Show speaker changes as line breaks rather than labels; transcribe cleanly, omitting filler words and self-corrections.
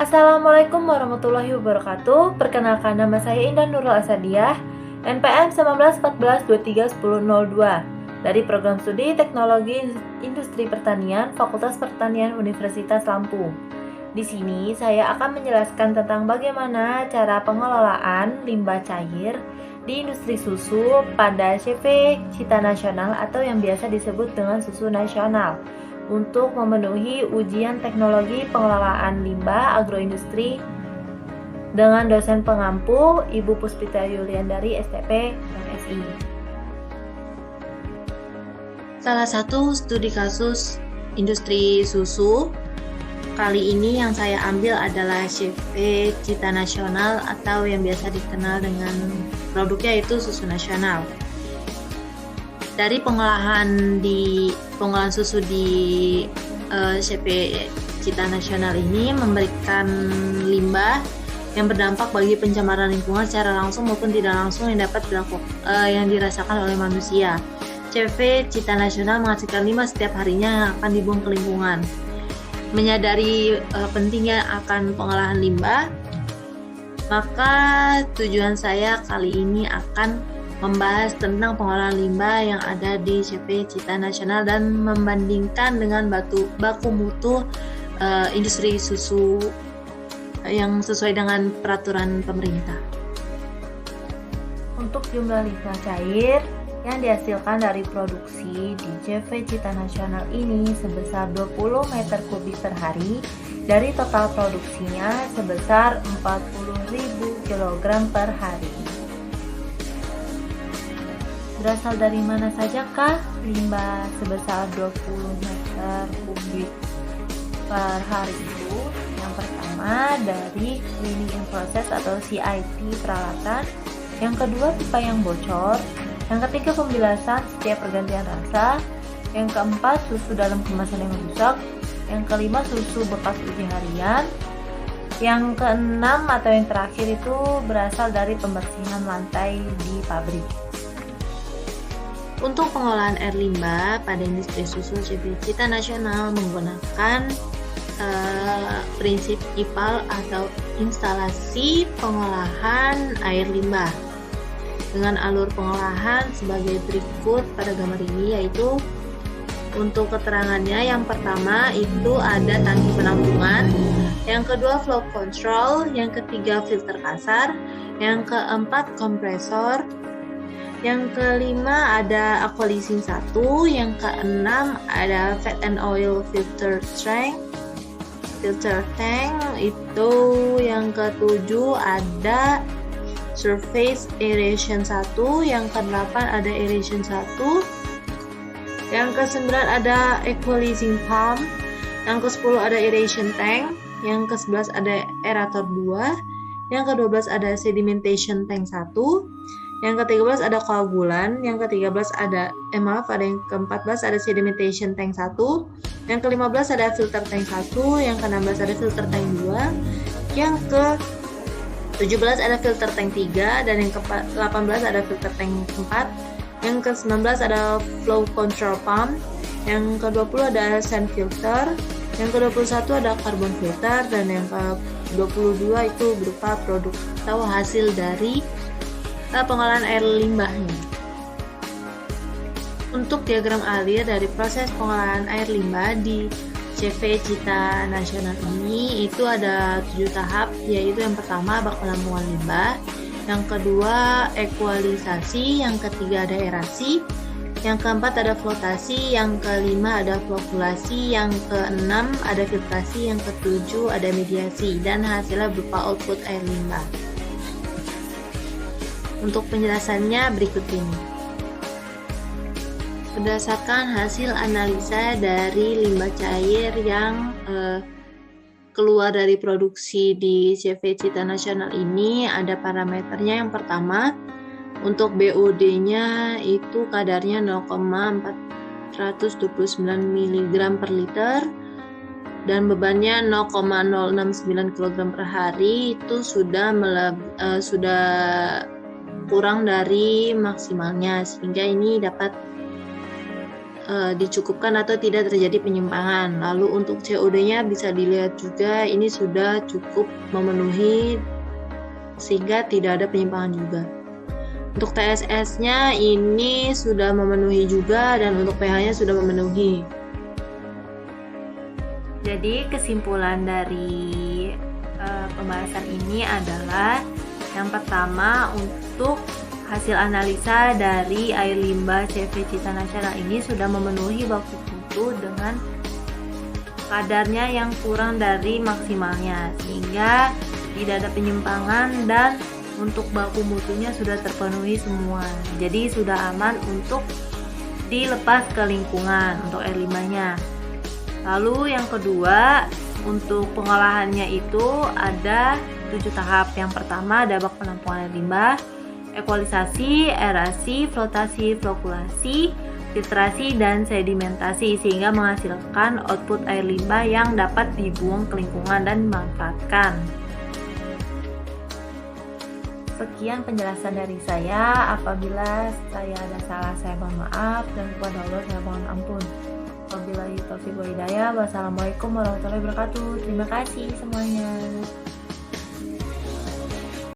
Assalamualaikum warahmatullahi wabarakatuh. Perkenalkan, nama saya Indah Nurul Asadiah, NPM 1914231002 dari Program Studi Teknologi Industri Pertanian, Fakultas Pertanian Universitas Lampung. Di sini saya akan menjelaskan tentang bagaimana cara pengelolaan limbah cair di industri susu pada CV Cita Nasional atau yang biasa disebut dengan susu nasional, untuk memenuhi ujian teknologi pengelolaan limbah agroindustri dengan dosen pengampu Ibu Puspita Yuliandari STP MSI.
Salah satu studi kasus industri susu kali ini yang saya ambil adalah CV Cita Nasional atau yang biasa dikenal dengan produknya itu susu nasional. Dari pengolahan susu di CV Cita Nasional ini memberikan limbah yang berdampak bagi pencemaran lingkungan secara langsung maupun tidak langsung yang dapat yang dirasakan oleh manusia. CV Cita Nasional menghasilkan limbah setiap harinya yang akan dibuang ke lingkungan. Menyadari pentingnya akan pengolahan limbah, maka tujuan saya kali ini akan membahas tentang pengolahan limbah yang ada di CV Cita Nasional dan membandingkan dengan baku mutu industri susu yang sesuai dengan peraturan pemerintah.
Untuk jumlah limbah cair yang dihasilkan dari produksi di CV Cita Nasional ini sebesar 20 meter kubik per hari dari total produksinya sebesar 40.000 kg per hari. Berasal dari mana sajakah limbah sebesar 20 meter kubik per hari itu? Yang pertama dari cleaning in process atau CIP peralatan, yang kedua pipa yang bocor, yang ketiga pembilasan setiap pergantian rasa, yang keempat susu dalam kemasan yang rusak, yang kelima susu bekas uji harian, yang keenam atau yang terakhir itu berasal dari pembersihan lantai di pabrik.
Untuk pengolahan air limbah pada industri susu CV Cita Nasional menggunakan prinsip IPAL atau instalasi pengolahan air limbah dengan alur pengolahan sebagai berikut pada gambar ini, yaitu untuk keterangannya yang pertama itu ada tangki penampungan, yang kedua flow control, yang ketiga filter kasar, yang keempat kompresor, yang kelima ada aqualising 1, yang keenam ada fat and oil filter tank, itu yang ketujuh ada surface aeration 1, yang kedelapan ada aeration 1, yang kesembilan ada equalizing pump, yang ke-10 ada aeration tank, yang ke-11 ada aerator 2, yang ke-12 ada sedimentation tank 1, yang ke-13 ada koagulan, yang ke-13 ada yang ke-14 ada sedimentation tank 1, yang ke-15 ada filter tank 1, yang ke-16 ada filter tank 2, yang ke-17 ada filter tank 3, dan yang ke-18 ada filter tank 4, yang ke-19 ada flow control pump, yang ke-20 ada sand filter, yang ke-21 ada carbon filter, dan yang ke-22 itu berupa produk atau hasil dari pengolahan air limbahnya. Untuk diagram alir dari proses pengolahan air limbah di CV Cita Nasional ini itu ada 7 tahap, yaitu yang pertama bak penampungan limbah, yang kedua ekualisasi, yang ketiga ada aerasi, yang keempat ada flotasi, yang kelima ada flokkulasi, yang keenam ada filtrasi, yang ketujuh ada mediasi, dan hasilnya berupa output air limbah. Untuk penjelasannya berikut ini. Berdasarkan hasil analisa dari limbah cair yang keluar dari produksi di CV Cita Nasional ini, ada parameternya. Yang pertama, untuk BOD-nya itu kadarnya 0,429 mg per liter dan bebannya 0,069 kg per hari, itu sudah kurang dari maksimalnya, sehingga ini dapat dicukupkan atau tidak terjadi penyimpangan. Lalu untuk COD-nya bisa dilihat juga ini sudah cukup memenuhi sehingga tidak ada penyimpangan juga. Untuk TSS-nya ini sudah memenuhi juga dan untuk pH-nya sudah memenuhi.
Jadi kesimpulan dari pembahasan ini adalah yang pertama, untuk hasil analisa dari air limbah CV Cita Nasional ini sudah memenuhi baku mutu dengan kadarnya yang kurang dari maksimalnya, sehingga tidak ada penyimpangan dan untuk baku mutunya sudah terpenuhi semua. Jadi sudah aman untuk dilepas ke lingkungan untuk air limbahnya. Lalu yang kedua, untuk pengolahannya itu ada 7 tahap. Yang pertama ada bak penampungan air limbah, ekualisasi, aerasi, flotasi, flokulasi, filtrasi, dan sedimentasi, sehingga menghasilkan output air limbah yang dapat dibuang ke lingkungan dan dimanfaatkan. Sekian penjelasan dari saya. Apabila saya ada salah, saya mohon maaf, dan kepada Allah saya mohon ampun. Wabillahi taufiq wa hidayah. Wassalamualaikum warahmatullahi wabarakatuh. Terima kasih semuanya.